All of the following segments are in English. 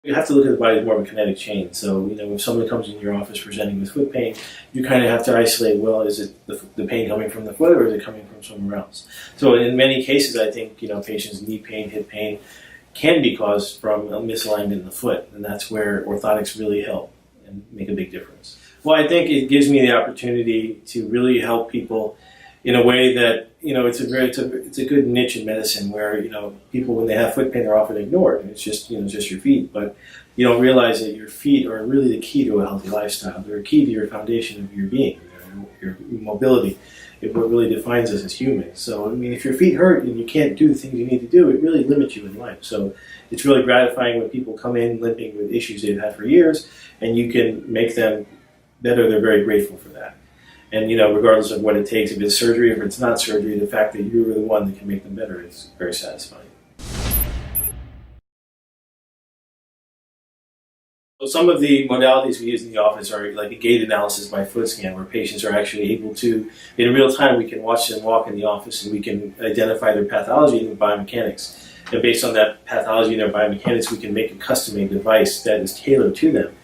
You have to look at the body as more of a kinetic chain. So, if someone comes in your office presenting with foot pain, you kind of have to isolate, well, is it the pain coming from the foot or is it coming from somewhere else? So in many cases, I think, patients' knee pain, hip pain can be caused from a misalignment in the foot. And that's where orthotics really help and make a big difference. Well, I think it gives me the opportunity to really help people in a way that, it's a good niche in medicine where, people, when they have foot pain, they're often ignored. It's just, just your feet. But you don't realize that your feet are really the key to a healthy lifestyle. They're a key to your foundation of your being, your mobility. It's what really defines us as humans. So, if your feet hurt and you can't do the things you need to do, it really limits you in life. So it's really gratifying when people come in limping with issues they've had for years and you can make them better. They're very grateful for that. And, regardless of what it takes, if it's surgery, if it's not surgery, the fact that you were the one that can make them better is very satisfying. So some of the modalities we use in the office are like a gait analysis by foot scan, where patients are actually able to, in real time, we can watch them walk in the office and we can identify their pathology and their biomechanics. And based on that pathology and their biomechanics, we can make a custom-made device that is tailored to them.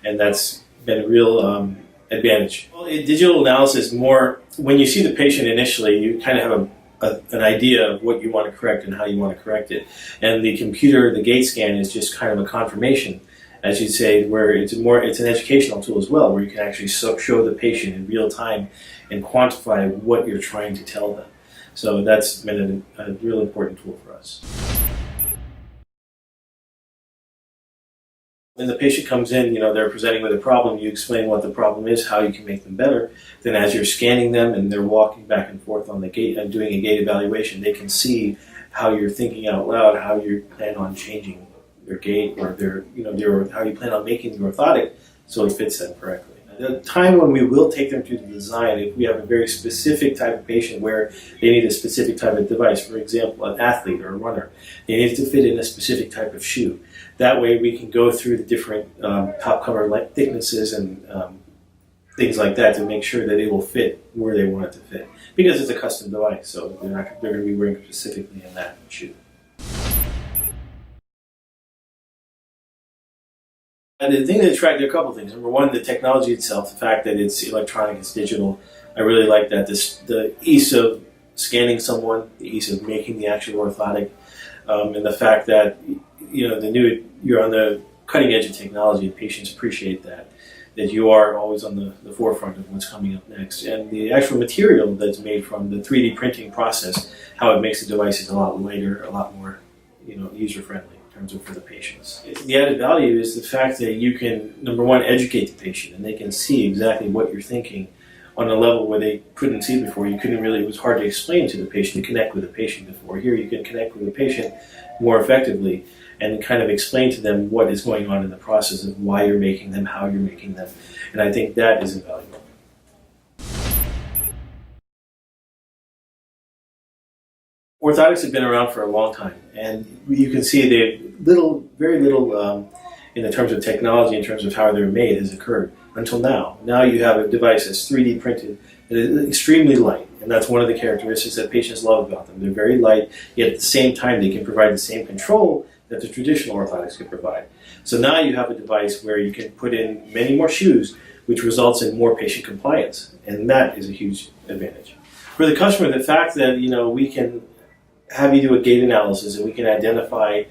And that's been a real advantage. Well, in digital analysis, more when you see the patient initially, you kind of have an idea of what you want to correct and how you want to correct it. And the computer, the gait scan, is just kind of a confirmation, as you'd say, where it's an educational tool as well, where you can actually show the patient in real time and quantify what you're trying to tell them. So that's been a real important tool for us. When the patient comes in, they're presenting with a problem, you explain what the problem is, how you can make them better. Then as you're scanning them and they're walking back and forth on the gait and doing a gait evaluation, they can see how you're thinking out loud, how you plan on changing their gait or how you plan on making the orthotic so it fits them correctly. The time when we will take them through the design, if we have a very specific type of patient where they need a specific type of device, for example, an athlete or a runner, they need to fit in a specific type of shoe. That way we can go through the different top cover thicknesses and things like that to make sure that it will fit where they want it to fit. Because it's a custom device, so they're going to be wearing specifically in that shoe. And the thing that attracted, there are a couple of things. Number one, the technology itself, the fact that it's electronic, it's digital. I really like that. The ease of scanning someone, the ease of making the actual orthotic, and the fact that you're on the cutting edge of technology. Patients appreciate that you are always on the forefront of what's coming up next. And the actual material that's made from the 3D printing process, how it makes the devices a lot lighter, a lot more user-friendly for the patients. The added value is the fact that you can, number one, educate the patient and they can see exactly what you're thinking on a level where they couldn't see before. It was hard to explain to the patient, to connect with the patient before. Here you can connect with the patient more effectively and kind of explain to them what is going on in the process of why you're making them, how you're making them. And I think that is invaluable. Orthotics have been around for a long time, and you can see very little in the terms of technology, in terms of how they're made, has occurred until now. Now you have a device that's 3D printed, that is extremely light, and that's one of the characteristics that patients love about them. They're very light, yet at the same time they can provide the same control that the traditional orthotics can provide. So now you have a device where you can put in many more shoes, which results in more patient compliance, and that is a huge advantage. For the customer, the fact that we can have you do a gait analysis and we can identify,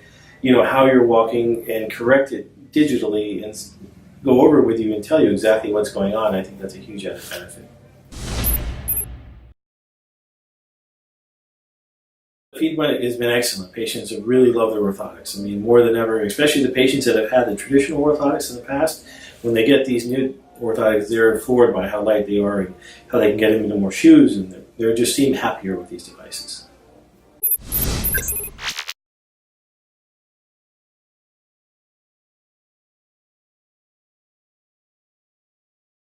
how you're walking and correct it digitally and go over it with you and tell you exactly what's going on, I think that's a huge added benefit. The feedback has been excellent. Patients have really loved their orthotics. More than ever, especially the patients that have had the traditional orthotics in the past, when they get these new orthotics, they're floored by how light they are and how they can get into more shoes, and they're just seem happier with these devices.